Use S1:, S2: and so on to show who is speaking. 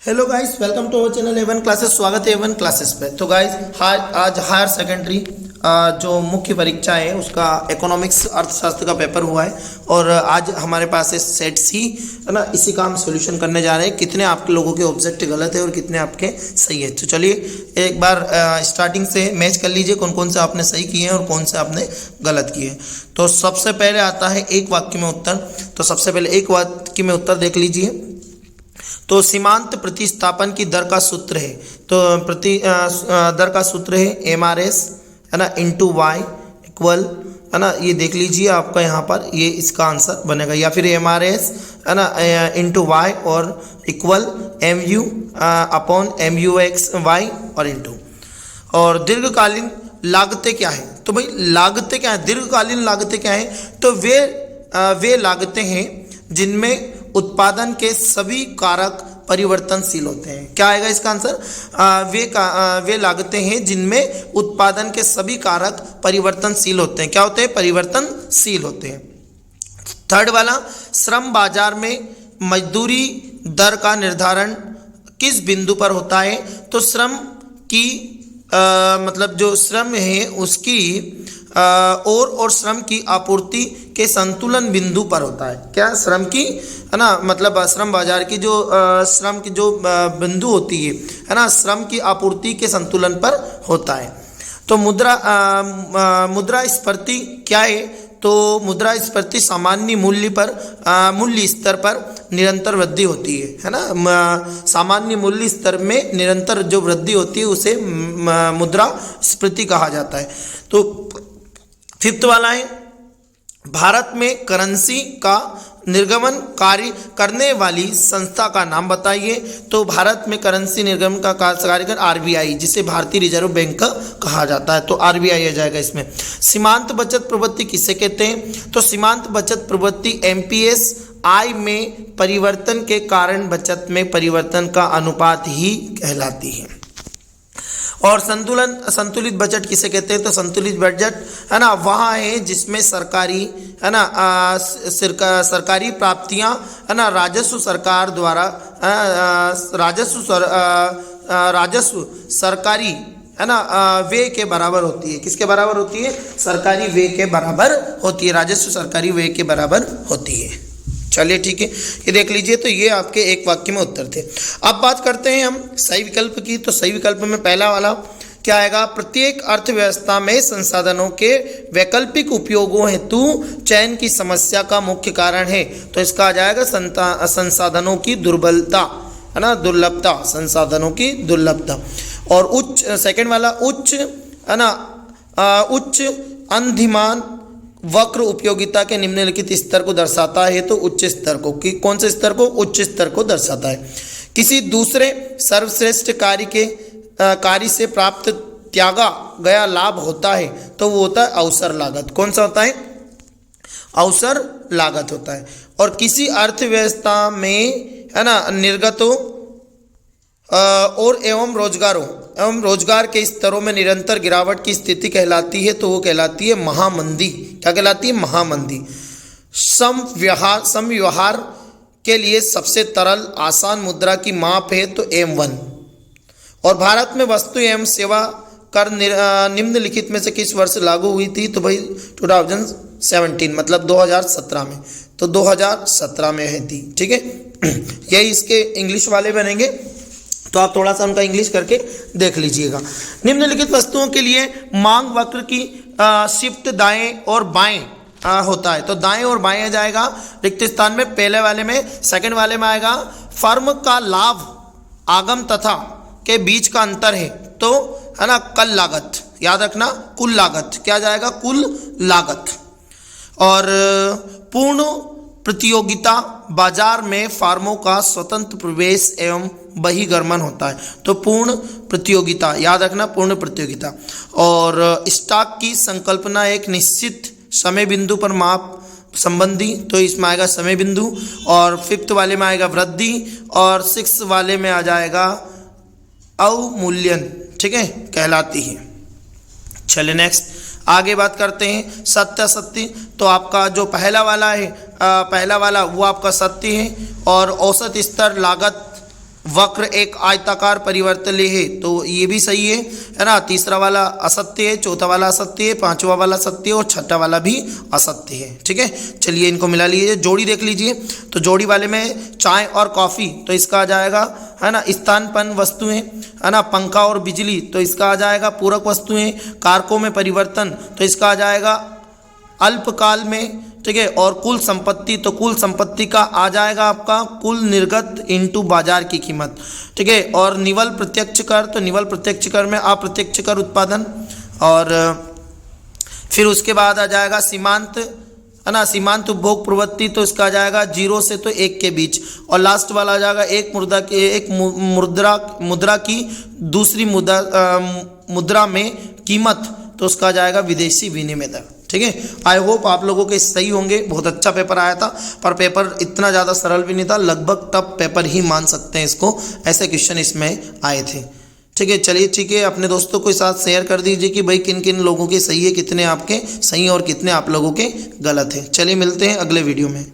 S1: Hello guys, welcome to our channel Avon classes. स्वागत है Avon classes पे। तो गाइस आज हायर सेकेंडरी जो मुख्य परीक्षा है उसका इकोनॉमिक्स अर्थशास्त्र का पेपर हुआ है और आज हमारे पास है सेट सी, है ना। इसी का हम सोल्यूशन करने जा रहे हैं। कितने आपके लोगों के ऑब्जेक्ट गलत है और कितने आपके सही है। तो चलिए एक बार स्टार्टिंग से मैच कर लीजिए कौन कौन से आपने सही किए हैं और कौन से आपने गलत किए हैं। तो सबसे पहले आता है एक वाक्य में उत्तर। तो सबसे पहले एक वाक्य में उत्तर देख लीजिए। तो सीमांत प्रतिस्थापन की दर का सूत्र है, तो दर का सूत्र है MRS, है ना, इंटू वाई इक्वल, है ना, ये देख लीजिए आपका यहाँ पर ये इसका आंसर बनेगा, या फिर MRS, है ना, इंटू वाई और equal MU upon MUX Y और इंटू। और दीर्घकालीन लागतें क्या है? तो भाई लागतें क्या है, दीर्घकालीन लागतें क्या है? तो वे लागतें हैं जिनमें उत्पादन के सभी कारक परिवर्तनशील होते हैं। क्या आएगा इसका आंसर? वे लागतें हैं जिनमें उत्पादन के सभी कारक परिवर्तनशील होते हैं। क्या होते हैं? परिवर्तनशील होते हैं। थर्ड वाला, श्रम बाजार में मजदूरी दर का निर्धारण किस बिंदु पर होता है? तो श्रम की मतलब जो श्रम है उसकी और श्रम की आपूर्ति के संतुलन बिंदु पर होता है। क्या? श्रम की, है ना, मतलब श्रम बाजार की जो श्रम की जो बिंदु होती है ना, श्रम की आपूर्ति के संतुलन पर होता है। तो मुद्रास्फीति क्या है? तो मुद्रास्फीति सामान्य मूल्य स्तर पर निरंतर वृद्धि होती है ना। सामान्य मूल्य स्तर में निरंतर जो वृद्धि होती है उसे मुद्रास्फीति कहा जाता है। तो फिफ्थ वाला है, भारत में करेंसी का निर्गमन कार्य करने वाली संस्था का नाम बताइए। तो भारत में करेंसी निर्गमन का कार्य कर RBI, जिसे भारतीय रिजर्व बैंक कहा जाता है, तो RBI आ जाएगा इसमें। सीमांत बचत प्रवृत्ति किसे कहते हैं? तो सीमांत बचत प्रवृत्ति MPS आय में परिवर्तन के कारण बचत में परिवर्तन का अनुपात ही कहलाती है। और संतुलित बजट किसे कहते हैं? तो संतुलित बजट, है ना, वहाँ है जिसमें सरकारी, है ना, सरकारी प्राप्तियाँ, है ना, राजस्व सरकार द्वारा राजस्व सरकारी, है ना, व्यय के बराबर होती है। किसके बराबर होती है? सरकारी व्यय के बराबर होती है। राजस्व सरकारी व्यय के बराबर होती है। चलिए ठीक है, ये देख लीजिए। तो ये आपके एक वाक्य में उत्तर थे। अब बात करते हैं हम सही विकल्प की। तो सही विकल्प में पहला वाला क्या आएगा? प्रत्येक अर्थव्यवस्था में संसाधनों के वैकल्पिक उपयोगों हेतु चयन की समस्या का मुख्य कारण है। तो इसका आ जाएगा संसाधनों की दुर्बलता, है ना, दुर्लभता, संसाधनों की दुर्लभता। और उच्च, सेकंड वाला उच्च, है ना, उच्च अंधिमान वक्र उपयोगिता के निम्नलिखित स्तर को दर्शाता है। तो उच्च स्तर को, कि कौन से स्तर को? उच्च स्तर को दर्शाता है। किसी दूसरे सर्वश्रेष्ठ कार्य से प्राप्त त्यागा गया लाभ होता है, तो वो होता है अवसर लागत। कौन सा होता है? अवसर लागत होता है। और किसी अर्थव्यवस्था में, है ना, निर्गतों और एवं रोजगार के स्तरों में निरंतर गिरावट की स्थिति कहलाती है। तो वो कहलाती है महामंदी। क्या कहलाती है? महामंदी। समव्यवहार के लिए सबसे तरल आसान मुद्रा की माप है तो M1। और भारत में वस्तु एवं सेवा कर निम्नलिखित में से किस वर्ष लागू हुई थी? तो भाई 2017, मतलब 2017 में। तो 2017 में है थी, ठीक है। यही इसके इंग्लिश वाले बनेंगे, तो आप थोड़ा सा उनका इंग्लिश करके देख लीजिएगा। निम्नलिखित वस्तुओं के लिए मांग वक्र की शिफ्ट दाएं और बाएं होता है। तो दाएं और बाएं आ जाएगा रिक्त स्थान में। पहले वाले में, सेकंड वाले में आएगा फर्म का लाभ आगम तथा के बीच का अंतर है। तो, है ना, कल लागत, याद रखना, कुल लागत। क्या जाएगा? कुल लागत। और पूर्ण प्रतियोगिता बाजार में फार्मों का स्वतंत्र प्रवेश एवं बहिर्गमन होता है। तो पूर्ण प्रतियोगिता, याद रखना, पूर्ण प्रतियोगिता। और स्टॉक की संकल्पना एक निश्चित समय बिंदु पर माप संबंधी, तो इसमें आएगा समय बिंदु। और फिफ्थ वाले में आएगा वृद्धि। और सिक्स वाले में आ जाएगा अवमूल्यन, ठीक है, कहलाती है। चलिए नेक्स्ट आगे बात करते हैं सत्य असत्य। तो आपका जो पहला वाला है, पहला वाला वो आपका सत्य है। और औसत स्तर लागत वक्र एक आयताकार परिवर्तन है, तो ये भी सही है ना। तीसरा वाला असत्य है, चौथा वाला असत्य है, पांचवा वाला सत्य है और छठा वाला भी असत्य है। ठीक है, चलिए इनको मिला लीजिए। जोड़ी देख लीजिए, तो जोड़ी वाले में चाय और कॉफ़ी, तो इसका आ जाएगा है ना स्थानपन्न वस्तुएं, है ना। पंखा और बिजली, तो इसका आ जाएगा पूरक वस्तुएं। कारकों में परिवर्तन, तो इसका आ जाएगा अल्पकाल में। ठीक है, और कुल संपत्ति, तो कुल संपत्ति का आ जाएगा आपका कुल निर्गत इनटू बाजार की कीमत। ठीक है, और निवल प्रत्यक्ष कर, तो निवल प्रत्यक्ष कर में अप्रत्यक्ष कर उत्पादन। और फिर उसके बाद आ जाएगा सीमांत, है ना, सीमांत उपभोग प्रवृत्ति, तो इसका आ जाएगा 0 से तो 1 के बीच। और लास्ट वाला आ जाएगा एक मुद्रा की दूसरी मुद्रा में कीमत, तो उसका आ जाएगा विदेशी विनिमय दर। ठीक है, आई होप आप लोगों के सही होंगे। बहुत अच्छा पेपर आया था, पर पेपर इतना ज़्यादा सरल भी नहीं था, लगभग टफ पेपर ही मान सकते हैं इसको, ऐसे क्वेश्चन इसमें आए थे। ठीक है, चलिए ठीक है, अपने दोस्तों के साथ शेयर कर दीजिए कि भाई किन किन लोगों के सही है, कितने आपके सही और कितने आप लोगों के गलत हैं। चलिए मिलते हैं अगले वीडियो में।